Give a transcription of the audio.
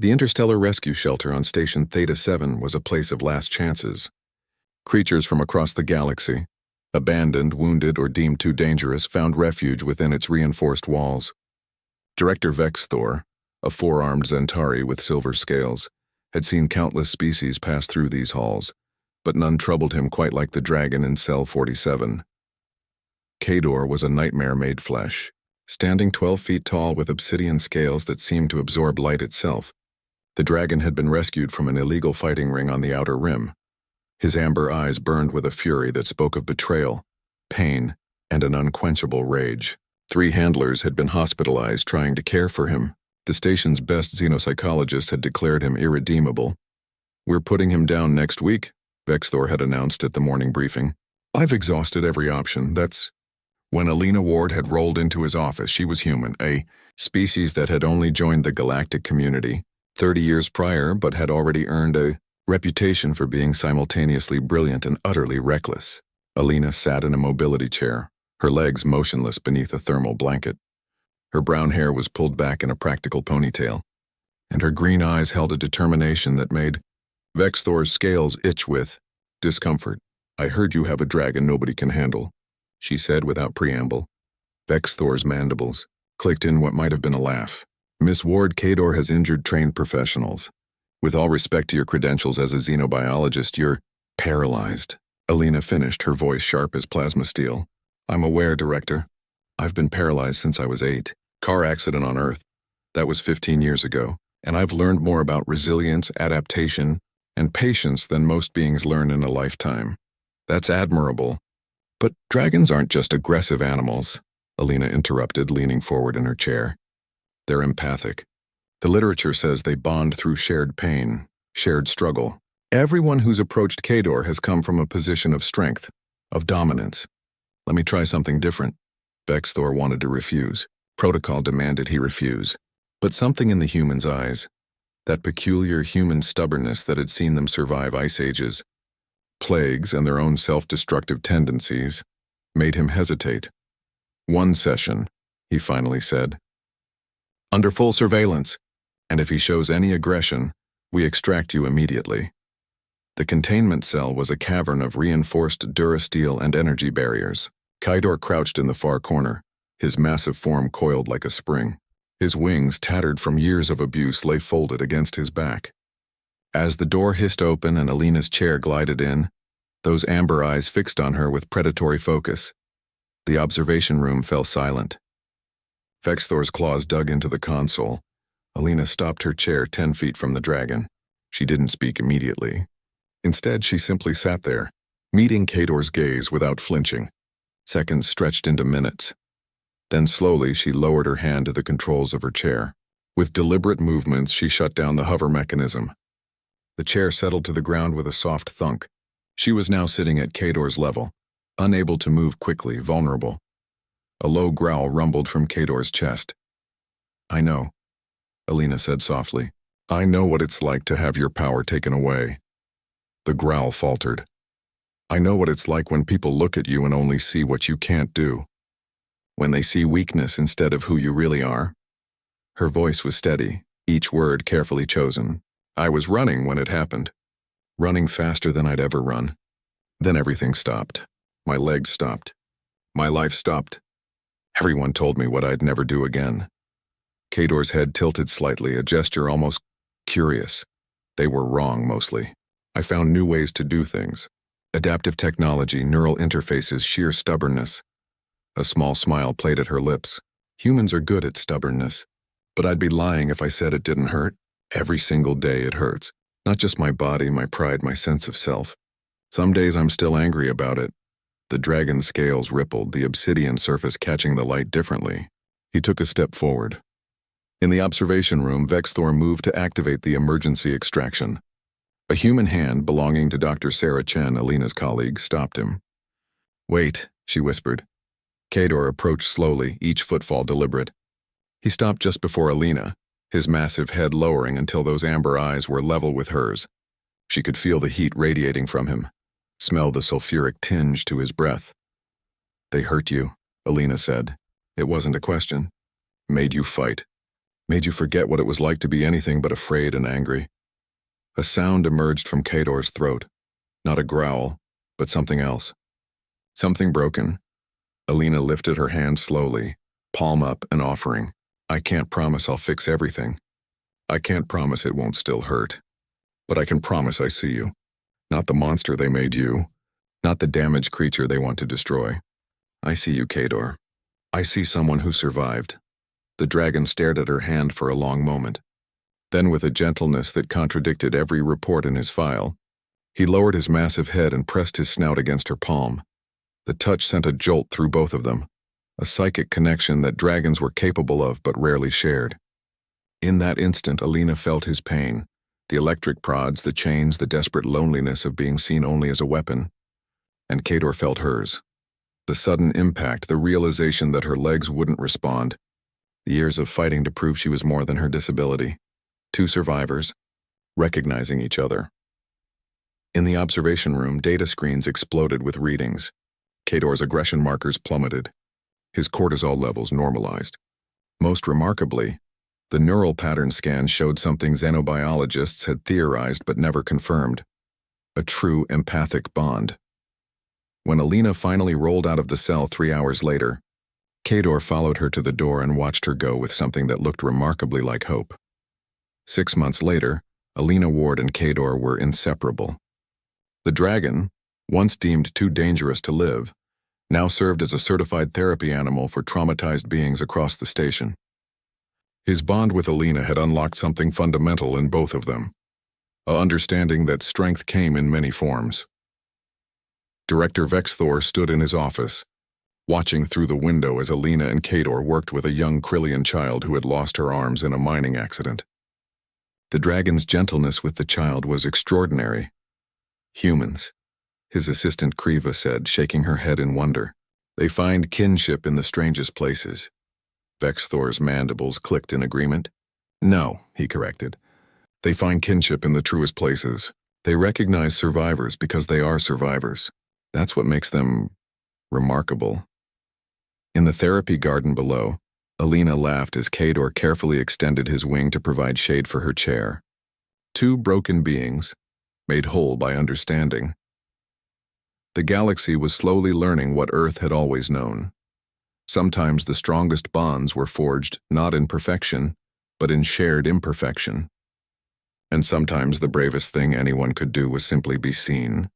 The interstellar rescue shelter on Station Theta-7 was a place of last chances. Creatures from across the galaxy, abandoned, wounded, or deemed too dangerous, found refuge within its reinforced walls. Director Vexthor, a four-armed Zentari with silver scales, had seen countless species pass through these halls, but none troubled him quite like the dragon in Cell 47. Kador was a nightmare made flesh, standing 12 feet tall with obsidian scales that seemed to absorb light itself. The dragon had been rescued from an illegal fighting ring on the outer rim. His amber eyes burned with a fury that spoke of betrayal, pain, and an unquenchable rage. 3 handlers had been hospitalized trying to care for him. The station's best xenopsychologist had declared him irredeemable. "We're putting him down next week," Vexthor had announced at the morning briefing. "I've exhausted every option, that's..." When Alina Ward had rolled into his office, she was human, a species that had only joined the galactic community 30 years prior but had already earned a reputation for being simultaneously brilliant and utterly reckless. Alina sat in a mobility chair, her legs motionless beneath a thermal blanket. Her brown hair was pulled back in a practical ponytail, and her green eyes held a determination that made Vexthor's scales itch with discomfort. "I heard you have a dragon nobody can handle," she said without preamble. Vexthor's mandibles clicked in what might have been a laugh. "Miss Ward, Kador has injured trained professionals. With all respect to your credentials as a xenobiologist, you're paralyzed." Alina finished, her voice sharp as plasma steel. "I'm aware, Director. I've been paralyzed since I was 8. Car accident on Earth. That was 15 years ago, and I've learned more about resilience, adaptation, and patience than most beings learn in a lifetime. That's admirable. But dragons aren't just aggressive animals," Alina interrupted, leaning forward in her chair. "They're empathic. The literature says they bond through shared pain, shared struggle. Everyone who's approached Kador has come from a position of strength, of dominance. Let me try something different." Vexthor wanted to refuse. Protocol demanded he refuse. But something in the human's eyes, that peculiar human stubbornness that had seen them survive ice ages, plagues, and their own self-destructive tendencies, made him hesitate. "1 session," he finally said. "Under full surveillance, and if he shows any aggression, we extract you immediately." The containment cell was a cavern of reinforced durasteel and energy barriers. Kador crouched in the far corner, his massive form coiled like a spring. His wings, tattered from years of abuse, lay folded against his back. As the door hissed open and Alina's chair glided in, those amber eyes fixed on her with predatory focus. The observation room fell silent. Vexthor's claws dug into the console. Alina stopped her chair 10 feet from the dragon. She didn't speak immediately. Instead, she simply sat there, meeting Kador's gaze without flinching. Seconds stretched into minutes. Then slowly she lowered her hand to the controls of her chair. With deliberate movements, she shut down the hover mechanism. The chair settled to the ground with a soft thunk. She was now sitting at Kador's level, unable to move quickly, vulnerable. A low growl rumbled from Kador's chest. "I know," Alina said softly. "I know what it's like to have your power taken away." The growl faltered. "I know what it's like when people look at you and only see what you can't do. When they see weakness instead of who you really are." Her voice was steady, each word carefully chosen. "I was running when it happened. Running faster than I'd ever run. Then everything stopped. My legs stopped. My life stopped. Everyone told me what I'd never do again." Kador's head tilted slightly, a gesture almost curious. "They were wrong, mostly. I found new ways to do things. Adaptive technology, neural interfaces, sheer stubbornness." A small smile played at her lips. "Humans are good at stubbornness. But I'd be lying if I said it didn't hurt. Every single day it hurts. Not just my body, my pride, my sense of self. Some days I'm still angry about it." The dragon's scales rippled, the obsidian surface catching the light differently. He took a step forward. In the observation room, Vexthor moved to activate the emergency extraction. A human hand belonging to Dr. Sarah Chen, Alina's colleague, stopped him. "Wait," she whispered. Kador approached slowly, each footfall deliberate. He stopped just before Alina, his massive head lowering until those amber eyes were level with hers. She could feel the heat radiating from him, smell the sulfuric tinge to his breath. "They hurt you," Alina said. "It wasn't a question. Made you fight. Made you forget what it was like to be anything but afraid and angry. A sound emerged from Kador's throat. Not a growl, but something else. Something broken. Alina lifted her hand slowly, palm up and offering. I can't promise I'll fix everything. I can't promise it won't still hurt. But I can promise I see you. Not the monster they made you. Not the damaged creature they want to destroy. I see you, Kador. I see someone who survived. The dragon stared at her hand for a long moment. Then, with a gentleness that contradicted every report in his file, he lowered his massive head and pressed his snout against her palm. The touch sent a jolt through both of them, a psychic connection that dragons were capable of but rarely shared. In that instant, Alina felt his pain, the electric prods, the chains, the desperate loneliness of being seen only as a weapon. And Kador felt hers. The sudden impact, the realization that her legs wouldn't respond. The years of fighting to prove she was more than her disability. Two survivors, recognizing each other. In the observation room, data screens exploded with readings. Kador's aggression markers plummeted. His cortisol levels normalized. Most remarkably, the neural pattern scan showed something xenobiologists had theorized but never confirmed. A true empathic bond. When Alina finally rolled out of the cell 3 hours later, Kador followed her to the door and watched her go with something that looked remarkably like hope. 6 months later, Alina Ward and Kador were inseparable. The dragon, once deemed too dangerous to live, now served as a certified therapy animal for traumatized beings across the station. His bond with Alina had unlocked something fundamental in both of them, a understanding that strength came in many forms. Director Vexthor stood in his office, watching through the window as Alina and Kador worked with a young Krillian child who had lost her arms in a mining accident. The dragon's gentleness with the child was extraordinary. Humans, his assistant Kriva said, shaking her head in wonder. They find kinship in the strangest places. Vexthor's mandibles clicked in agreement. No, he corrected. They find kinship in the truest places. They recognize survivors because they are survivors. That's what makes them remarkable. In the therapy garden below, Alina laughed as Kador carefully extended his wing to provide shade for her chair. Two broken beings, made whole by understanding. The galaxy was slowly learning what Earth had always known. Sometimes the strongest bonds were forged not in perfection, but in shared imperfection. And sometimes the bravest thing anyone could do was simply be seen,